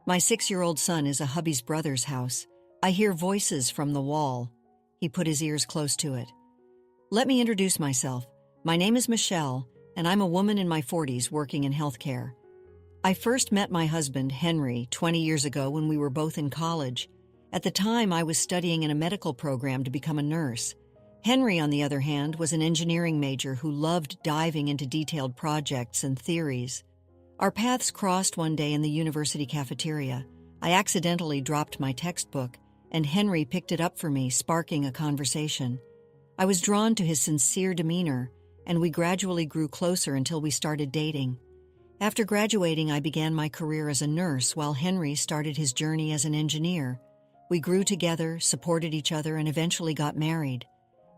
My 6-year-old son is a Hubby's brother's house. I hear voices from the wall. He put his ears close to it. Let me introduce myself. My name is Michelle, and I'm a woman in my 40s working in healthcare. I first met my husband, Henry, 20 years ago when we were both in college. At the time, I was studying in a medical program to become a nurse. Henry, on the other hand, was an engineering major who loved diving into detailed projects and theories. Our paths crossed one day in the university cafeteria. I accidentally dropped my textbook, and Henry picked it up for me, sparking a conversation. I was drawn to his sincere demeanor, and we gradually grew closer until we started dating. After graduating, I began my career as a nurse while Henry started his journey as an engineer. We grew together, supported each other, and eventually got married.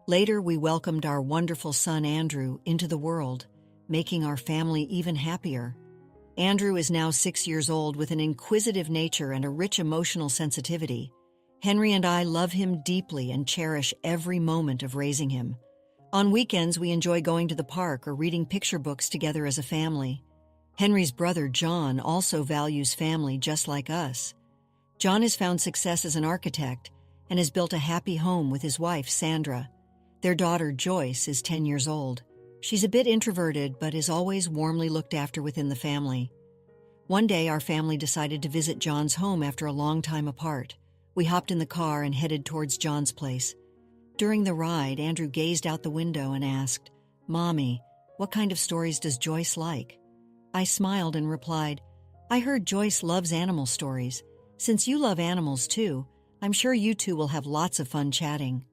Later, we welcomed our wonderful son Andrew into the world, making our family even happier. Andrew is now 6 years old with an inquisitive nature and a rich emotional sensitivity. Henry and I love him deeply and cherish every moment of raising him. On weekends, we enjoy going to the park or reading picture books together as a family. Henry's brother, John, also values family just like us. John has found success as an architect and has built a happy home with his wife, Sandra. Their daughter, Joyce, is 10 years old. She's a bit introverted, but is always warmly looked after within the family. One day, our family decided to visit John's home after a long time apart. We hopped in the car and headed towards John's place. During the ride, Andrew gazed out the window and asked, "Mommy, what kind of stories does Joyce like?" I smiled and replied, "I heard Joyce loves animal stories. Since you love animals too, I'm sure you two will have lots of fun chatting."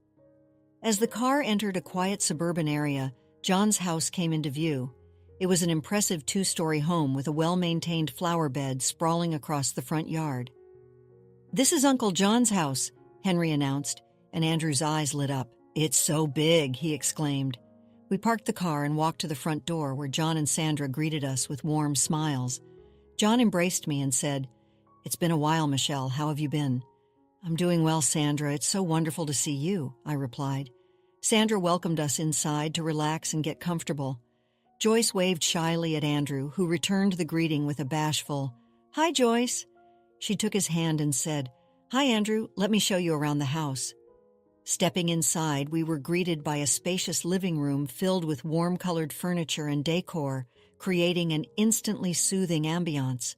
As the car entered a quiet suburban area, John's house came into view. It was an impressive 2-story home with a well-maintained flower bed sprawling across the front yard. "This is Uncle John's house," Henry announced, and Andrew's eyes lit up. "It's so big," he exclaimed. We parked the car and walked to the front door where John and Sandra greeted us with warm smiles. John embraced me and said, "It's been a while, Michelle. How have you been?" "I'm doing well, Sandra. It's so wonderful to see you," I replied. Sandra welcomed us inside to relax and get comfortable. Joyce waved shyly at Andrew, who returned the greeting with a bashful, "Hi, Joyce." She took his hand and said, "Hi, Andrew. Let me show you around the house." Stepping inside, we were greeted by a spacious living room filled with warm-colored furniture and decor, creating an instantly soothing ambiance.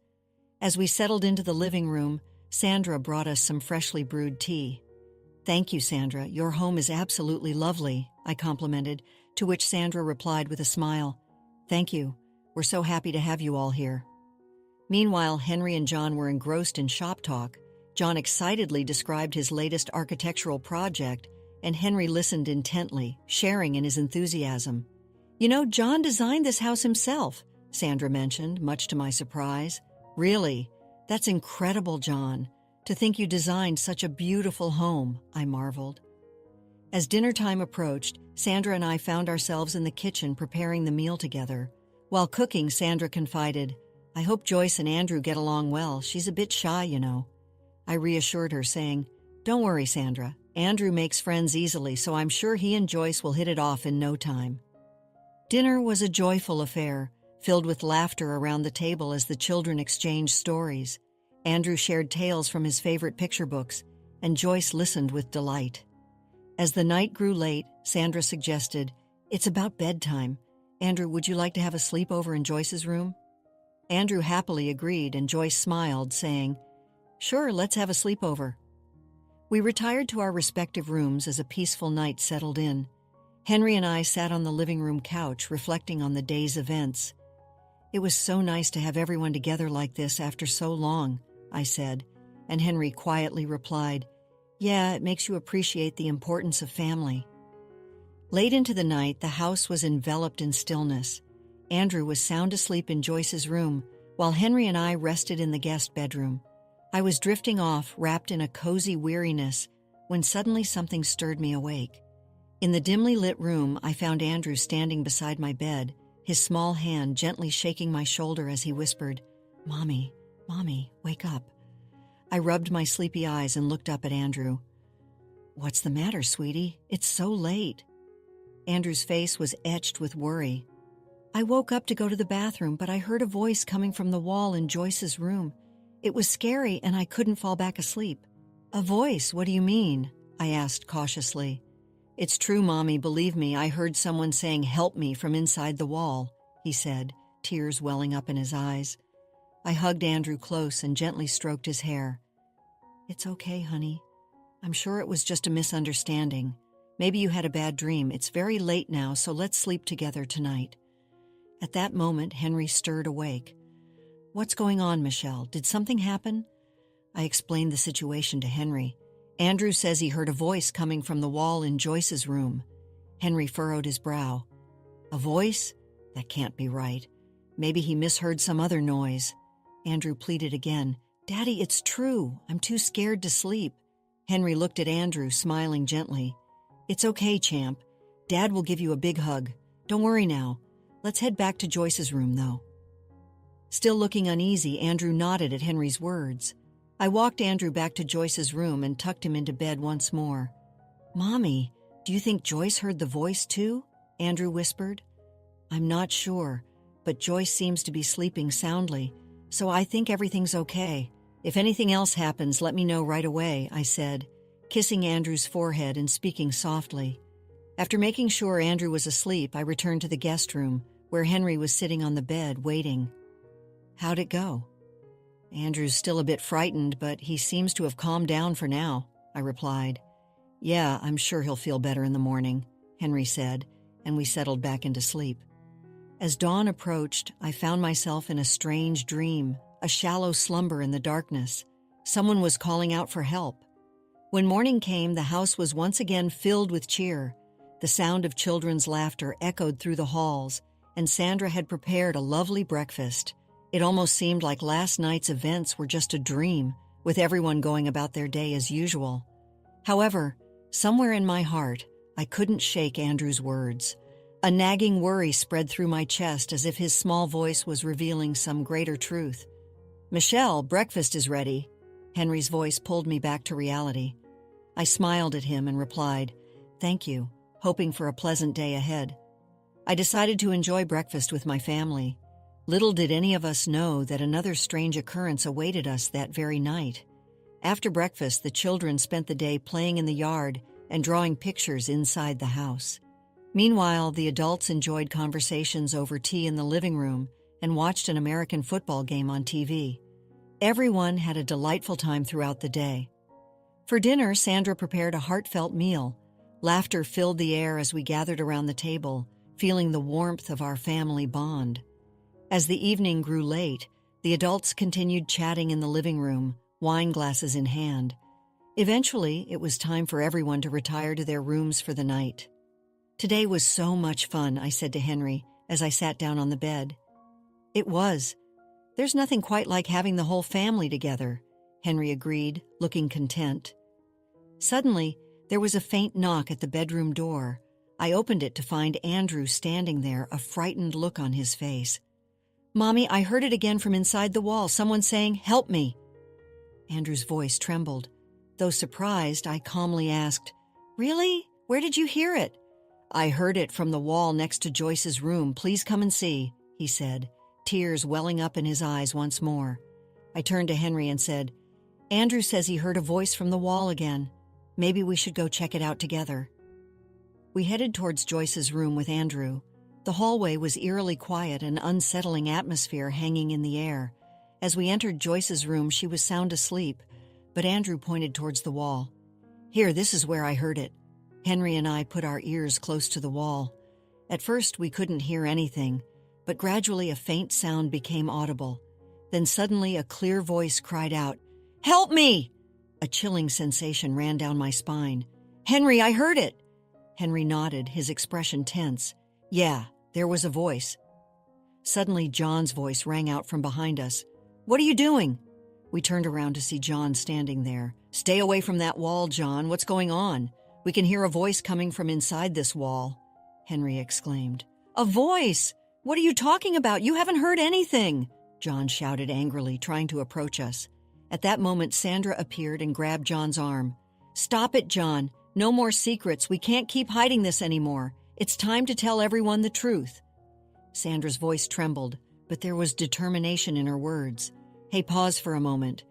As we settled into the living room, Sandra brought us some freshly brewed tea. "Thank you, Sandra. Your home is absolutely lovely," I complimented, to which Sandra replied with a smile, "Thank you. We're so happy to have you all here." Meanwhile, Henry and John were engrossed in shop talk. John excitedly described his latest architectural project, and Henry listened intently, sharing in his enthusiasm. "You know, John designed this house himself," Sandra mentioned, much to my surprise. "Really? That's incredible, John. To think you designed such a beautiful home," I marveled. As dinner time approached, Sandra and I found ourselves in the kitchen preparing the meal together. While cooking, Sandra confided, "I hope Joyce and Andrew get along well. She's a bit shy, you know." I reassured her, saying, "Don't worry, Sandra. Andrew makes friends easily, so I'm sure he and Joyce will hit it off in no time." Dinner was a joyful affair, filled with laughter around the table as the children exchanged stories. Andrew shared tales from his favorite picture books, and Joyce listened with delight. As the night grew late, Sandra suggested, "It's about bedtime. Andrew, would you like to have a sleepover in Joyce's room?" Andrew happily agreed, and Joyce smiled, saying, "Sure, let's have a sleepover." We retired to our respective rooms as a peaceful night settled in. Henry and I sat on the living room couch reflecting on the day's events. "It was so nice to have everyone together like this after so long," I said, and Henry quietly replied, "Yeah, it makes you appreciate the importance of family." Late into the night, the house was enveloped in stillness. Andrew was sound asleep in Joyce's room, while Henry and I rested in the guest bedroom. I was drifting off, wrapped in a cozy weariness, when suddenly something stirred me awake. In the dimly lit room, I found Andrew standing beside my bed, his small hand gently shaking my shoulder as he whispered, Mommy, wake up." I rubbed my sleepy eyes and looked up at Andrew. "What's the matter, sweetie? It's so late." Andrew's face was etched with worry. "I woke up to go to the bathroom, but I heard a voice coming from the wall in Joyce's room. It was scary and I couldn't fall back asleep. A voice, what do you mean? I asked cautiously. It's true, Mommy, believe me, I heard someone saying help me from inside the wall, he said, tears welling up in his eyes. I hugged Andrew close and gently stroked his hair. It's okay, honey. I'm sure it was just a misunderstanding. Maybe you had a bad dream. It's very late now, so let's sleep together tonight. At that moment, Henry stirred awake. What's going on, Michelle? Did something happen? I explained the situation to Henry. Andrew says he heard a voice coming from the wall in Joyce's room. Henry furrowed his brow. A voice? That can't be right. Maybe he misheard some other noise. Andrew pleaded again. Daddy, it's true. I'm too scared to sleep. Henry looked at Andrew, smiling gently. It's okay, champ. Dad will give you a big hug. Don't worry now. Let's head back to Joyce's room, though. Still looking uneasy, Andrew nodded at Henry's words. I walked Andrew back to Joyce's room and tucked him into bed once more. Mommy, do you think Joyce heard the voice too? Andrew whispered. I'm not sure, but Joyce seems to be sleeping soundly, so I think everything's okay. If anything else happens, let me know right away, I said, kissing Andrew's forehead and speaking softly. After making sure Andrew was asleep, I returned to the guest room, where Henry was sitting on the bed, waiting. How'd it go? Andrew's still a bit frightened, but he seems to have calmed down for now, I replied. Yeah, I'm sure he'll feel better in the morning, Henry said, and we settled back into sleep. As dawn approached, I found myself in a strange dream, a shallow slumber in the darkness. Someone was calling out for help. When morning came, the house was once again filled with cheer. The sound of children's laughter echoed through the halls, and Sandra had prepared a lovely breakfast. It almost seemed like last night's events were just a dream, with everyone going about their day as usual. However, somewhere in my heart, I couldn't shake Andrew's words. A nagging worry spread through my chest as if his small voice was revealing some greater truth. Michelle, breakfast is ready. Henry's voice pulled me back to reality. I smiled at him and replied, Thank you, hoping for a pleasant day ahead. I decided to enjoy breakfast with my family. Little did any of us know that another strange occurrence awaited us that very night. After breakfast, the children spent the day playing in the yard and drawing pictures inside the house. Meanwhile, the adults enjoyed conversations over tea in the living room and watched an American football game on TV. Everyone had a delightful time throughout the day. For dinner, Sandra prepared a heartfelt meal. Laughter filled the air as we gathered around the table, feeling the warmth of our family bond. As the evening grew late, the adults continued chatting in the living room, wine glasses in hand. Eventually, it was time for everyone to retire to their rooms for the night. Today was so much fun, I said to Henry as I sat down on the bed. It was. There's nothing quite like having the whole family together, Henry agreed, looking content. Suddenly, there was a faint knock at the bedroom door. I opened it to find Andrew standing there, a frightened look on his face. Mommy, I heard it again from inside the wall, someone saying, help me. Andrew's voice trembled. Though surprised, I calmly asked, Really? Where did you hear it? I heard it from the wall next to Joyce's room. Please come and see, he said, tears welling up in his eyes once more. I turned to Henry and said, Andrew says he heard a voice from the wall again. Maybe we should go check it out together. We headed towards Joyce's room with Andrew. The hallway was eerily quiet, an unsettling atmosphere hanging in the air. As we entered Joyce's room, she was sound asleep, but Andrew pointed towards the wall. Here, this is where I heard it. Henry and I put our ears close to the wall. At first, we couldn't hear anything, but gradually a faint sound became audible. Then suddenly a clear voice cried out, Help me! A chilling sensation ran down my spine. Henry, I heard it! Henry nodded, his expression tense. Yeah, there was a voice. Suddenly, John's voice rang out from behind us. What are you doing? We turned around to see John standing there. Stay away from that wall, John. What's going on? We can hear a voice coming from inside this wall, Henry exclaimed. A voice? What are you talking about? You haven't heard anything, John shouted angrily, trying to approach us. At that moment, Sandra appeared and grabbed John's arm. Stop it, John. No more secrets. We can't keep hiding this anymore. It's time to tell everyone the truth. Sandra's voice trembled, but there was determination in her words. Hey, pause for a moment.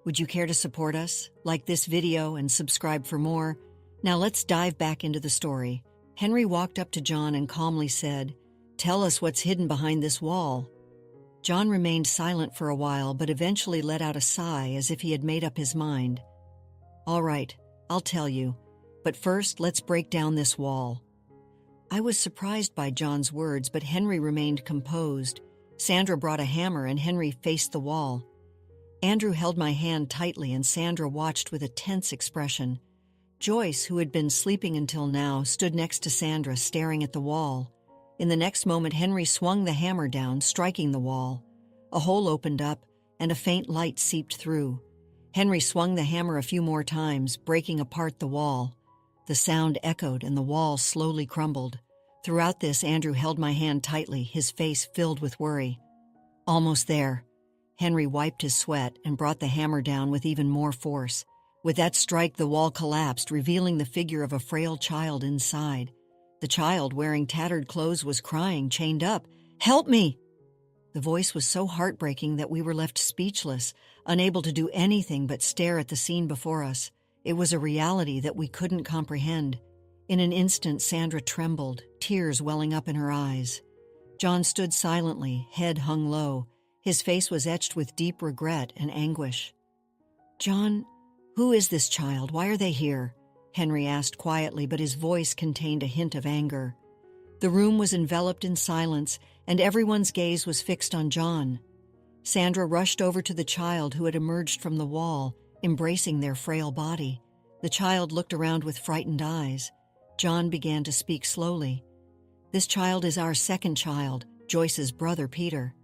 Would you care to support us? Like this video and subscribe for more? Now let's dive back into the story. Henry walked up to John and calmly said, "Tell us what's hidden behind this wall." John remained silent for a while, but eventually let out a sigh as if he had made up his mind. "All right, I'll tell you. But first, let's break down this wall." I was surprised by John's words, but Henry remained composed. Sandra brought a hammer and Henry faced the wall. Andrew held my hand tightly and Sandra watched with a tense expression. Joyce, who had been sleeping until now, stood next to Sandra, staring at the wall. In the next moment, Henry swung the hammer down, striking the wall. A hole opened up, and a faint light seeped through. Henry swung the hammer a few more times, breaking apart the wall. The sound echoed, and the wall slowly crumbled. Throughout this, Andrew held my hand tightly, his face filled with worry. "Almost there." Henry wiped his sweat and brought the hammer down with even more force. With that strike, the wall collapsed, revealing the figure of a frail child inside. The child, wearing tattered clothes, was crying, chained up. "Help me!" The voice was so heartbreaking that we were left speechless, unable to do anything but stare at the scene before us. It was a reality that we couldn't comprehend. In an instant, Sandra trembled, tears welling up in her eyes. John stood silently, head hung low. His face was etched with deep regret and anguish. "John, who is this child? Why are they here?" Henry asked quietly, but his voice contained a hint of anger. The room was enveloped in silence, and everyone's gaze was fixed on John. Sandra rushed over to the child who had emerged from the wall, embracing their frail body. The child looked around with frightened eyes. John began to speak slowly. "This child is our second child, Joyce's brother, Peter."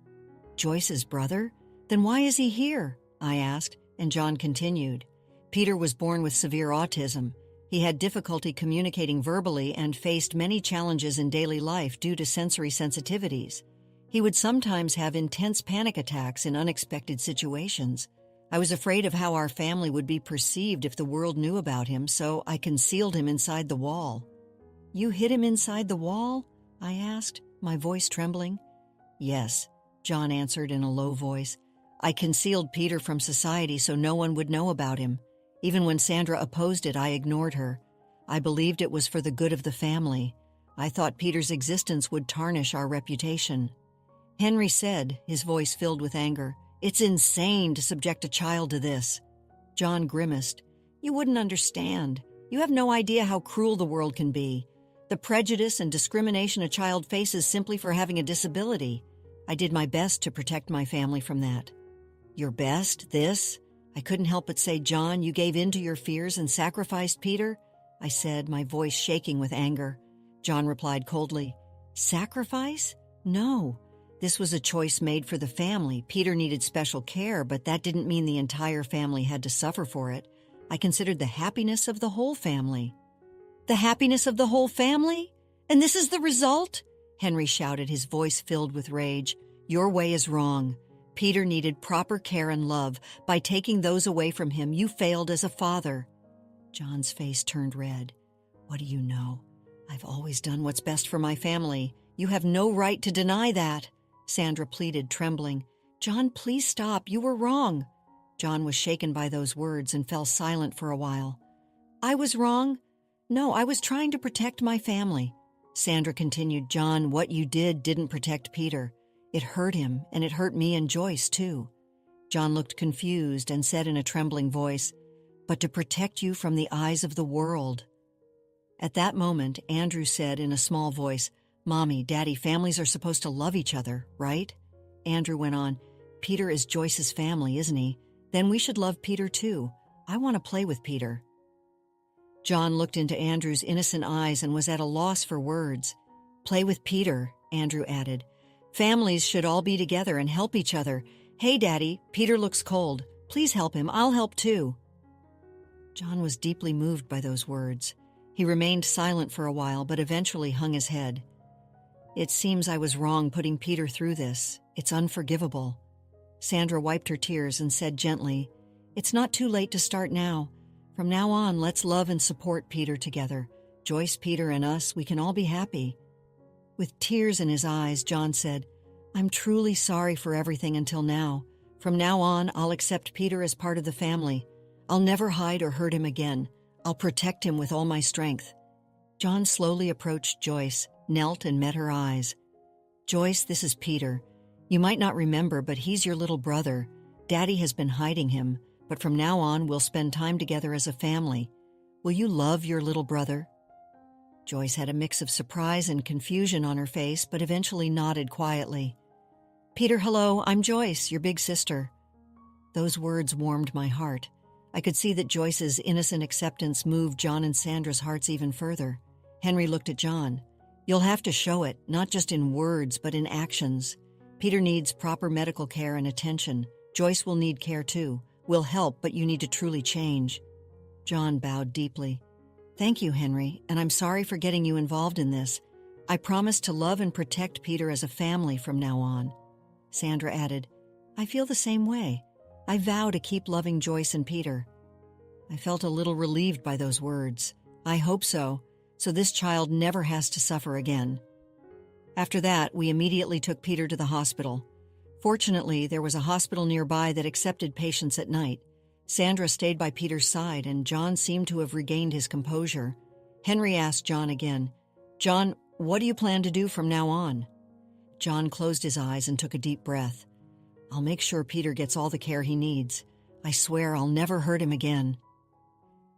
"Joyce's brother? Then why is he here?" I asked, and John continued. "Peter was born with severe autism. He had difficulty communicating verbally and faced many challenges in daily life due to sensory sensitivities. He would sometimes have intense panic attacks in unexpected situations. I was afraid of how our family would be perceived if the world knew about him, so I concealed him inside the wall." "You hid him inside the wall?" I asked, my voice trembling. "Yes," John answered in a low voice. "I concealed Peter from society so no one would know about him. Even when Sandra opposed it, I ignored her. I believed it was for the good of the family. I thought Peter's existence would tarnish our reputation." Henry said, his voice filled with anger, "It's insane to subject a child to this." John grimaced. "You wouldn't understand. You have no idea how cruel the world can be. The prejudice and discrimination a child faces simply for having a disability. I did my best to protect my family from that." "Your best? This?" I couldn't help but say, "John, you gave in to your fears and sacrificed Peter?" I said, my voice shaking with anger. John replied coldly, "Sacrifice? No. This was a choice made for the family. Peter needed special care, but that didn't mean the entire family had to suffer for it. I considered the happiness of the whole family." "The happiness of the whole family? And this is the result?" Henry shouted, his voice filled with rage. "Your way is wrong. Peter needed proper care and love. By taking those away from him, you failed as a father." John's face turned red. "What do you know? I've always done what's best for my family. You have no right to deny that," Sandra pleaded, trembling. "John, please stop. You were wrong." John was shaken by those words and fell silent for a while. "I was wrong? No, I was trying to protect my family." Sandra continued, "John, what you did didn't protect Peter. It hurt him, and it hurt me and Joyce, too." John looked confused and said in a trembling voice, "But to protect you from the eyes of the world." At that moment, Andrew said in a small voice, "Mommy, Daddy, families are supposed to love each other, right?" Andrew went on, "Peter is Joyce's family, isn't he? Then we should love Peter too. I want to play with Peter." John looked into Andrew's innocent eyes and was at a loss for words. "Play with Peter," Andrew added. "Families should all be together and help each other. Hey, Daddy, Peter looks cold. Please help him. I'll help too." John was deeply moved by those words. He remained silent for a while, but eventually hung his head. "It seems I was wrong putting Peter through this. It's unforgivable." Sandra wiped her tears and said gently, "It's not too late to start now. From now on, let's love and support Peter together. Joyce, Peter, and us, we can all be happy." With tears in his eyes, John said, "I'm truly sorry for everything until now. From now on, I'll accept Peter as part of the family. I'll never hide or hurt him again. I'll protect him with all my strength." John slowly approached Joyce, knelt and met her eyes. "Joyce, this is Peter. You might not remember, but he's your little brother. Daddy has been hiding him, but from now on we'll spend time together as a family. Will you love your little brother?" Joyce had a mix of surprise and confusion on her face, but eventually nodded quietly. "Peter, hello, I'm Joyce, your big sister." Those words warmed my heart. I could see that Joyce's innocent acceptance moved John and Sandra's hearts even further. Henry looked at John. "You'll have to show it, not just in words, but in actions. Peter needs proper medical care and attention. Joyce will need care too. We'll help, but you need to truly change." John bowed deeply. "Thank you, Henry, and I'm sorry for getting you involved in this. I promise to love and protect Peter as a family from now on." Sandra added, "I feel the same way. I vow to keep loving Joyce and Peter." I felt a little relieved by those words. I hope so this child never has to suffer again. After that, we immediately took Peter to the hospital. Fortunately, there was a hospital nearby that accepted patients at night. Sandra stayed by Peter's side, and John seemed to have regained his composure. Henry asked John again, "John, what do you plan to do from now on?" John closed his eyes and took a deep breath. "I'll make sure Peter gets all the care he needs. I swear I'll never hurt him again."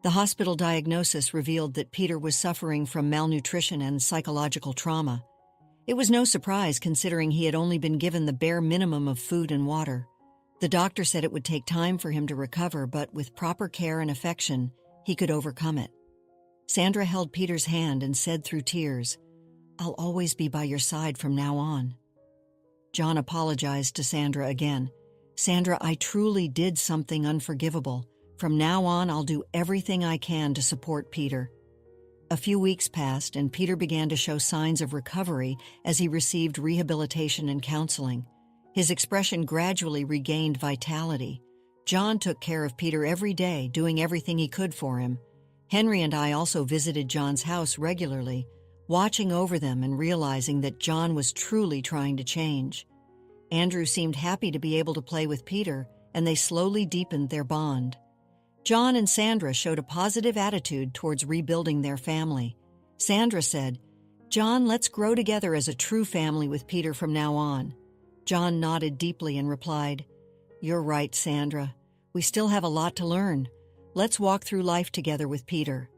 The hospital diagnosis revealed that Peter was suffering from malnutrition and psychological trauma. It was no surprise considering he had only been given the bare minimum of food and water. The doctor said it would take time for him to recover, but with proper care and affection, he could overcome it. Sandra held Peter's hand and said through tears, "I'll always be by your side from now on." John apologized to Sandra again. "Sandra, I truly did something unforgivable. From now on, I'll do everything I can to support Peter." A few weeks passed, and Peter began to show signs of recovery as he received rehabilitation and counseling. His expression gradually regained vitality. John took care of Peter every day, doing everything he could for him. Henry and I also visited John's house regularly, watching over them and realizing that John was truly trying to change. Andrew seemed happy to be able to play with Peter, and they slowly deepened their bond. John and Sandra showed a positive attitude towards rebuilding their family. Sandra said, "John, let's grow together as a true family with Peter from now on." John nodded deeply and replied, "You're right, Sandra. We still have a lot to learn. Let's walk through life together with Peter."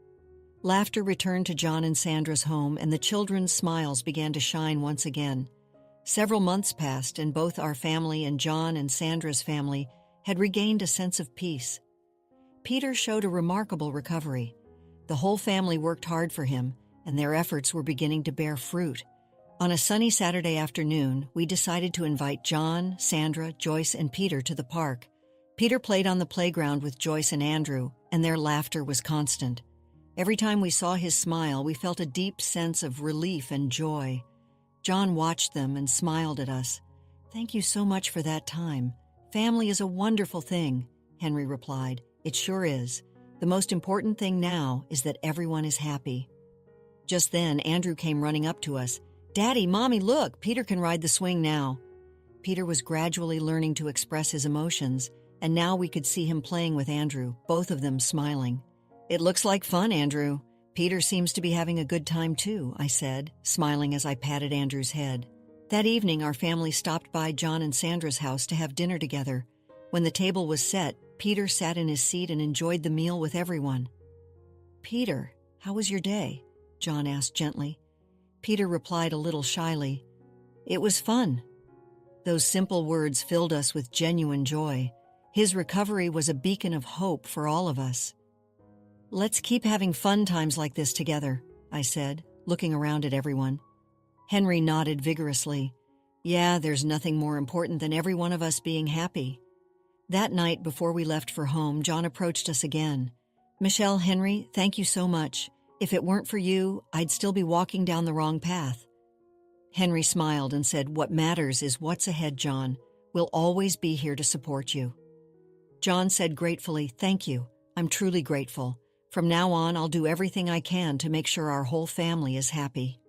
Laughter returned to John and Sandra's home, and the children's smiles began to shine once again. Several months passed, and both our family and John and Sandra's family had regained a sense of peace. Peter showed a remarkable recovery. The whole family worked hard for him, and their efforts were beginning to bear fruit. On a sunny Saturday afternoon, we decided to invite John, Sandra, Joyce, and Peter to the park. Peter played on the playground with Joyce and Andrew, and their laughter was constant. Every time we saw his smile, we felt a deep sense of relief and joy. John watched them and smiled at us. "Thank you so much for that time. Family is a wonderful thing," Henry replied. "It sure is. The most important thing now is that everyone is happy." Just then, Andrew came running up to us. "Daddy, Mommy, look, Peter can ride the swing now." Peter was gradually learning to express his emotions, and now we could see him playing with Andrew, both of them smiling. "It looks like fun, Andrew. Peter seems to be having a good time too," I said, smiling as I patted Andrew's head. That evening, our family stopped by John and Sandra's house to have dinner together. When the table was set, Peter sat in his seat and enjoyed the meal with everyone. "Peter, how was your day?" John asked gently. Peter replied a little shyly, "It was fun." Those simple words filled us with genuine joy. His recovery was a beacon of hope for all of us. "Let's keep having fun times like this together," I said, looking around at everyone. Henry nodded vigorously. "Yeah, there's nothing more important than every one of us being happy." That night, before we left for home, John approached us again. "Michelle, Henry, thank you so much. If it weren't for you, I'd still be walking down the wrong path." Henry smiled and said, "What matters is what's ahead, John. We'll always be here to support you." John said gratefully, "Thank you. I'm truly grateful. From now on, I'll do everything I can to make sure our whole family is happy."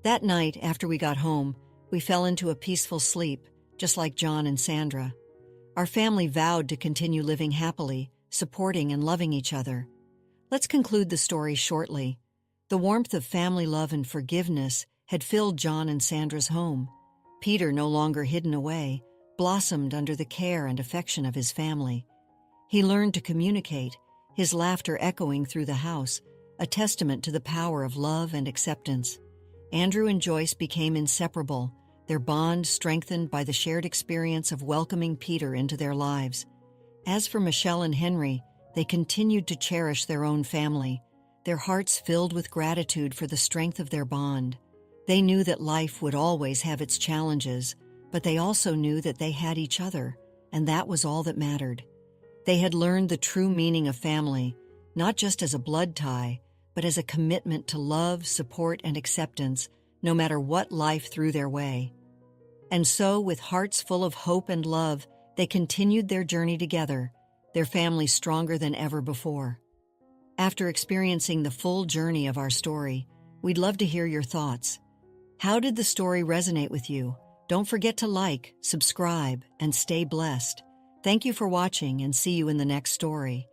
That night, after we got home, we fell into a peaceful sleep, just like John and Sandra. Our family vowed to continue living happily, supporting and loving each other. Let's conclude the story shortly. The warmth of family love and forgiveness had filled John and Sandra's home. Peter, no longer hidden away, blossomed under the care and affection of his family. He learned to communicate, his laughter echoing through the house, a testament to the power of love and acceptance. Andrew and Joyce became inseparable, their bond strengthened by the shared experience of welcoming Peter into their lives. As for Michelle and Henry, they continued to cherish their own family, their hearts filled with gratitude for the strength of their bond. They knew that life would always have its challenges, but they also knew that they had each other, and that was all that mattered. They had learned the true meaning of family, not just as a blood tie, but as a commitment to love, support, and acceptance, no matter what life threw their way. And so, with hearts full of hope and love, they continued their journey together, their family stronger than ever before. After experiencing the full journey of our story, we'd love to hear your thoughts. How did the story resonate with you? Don't forget to like, subscribe, and stay blessed. Thank you for watching, and see you in the next story.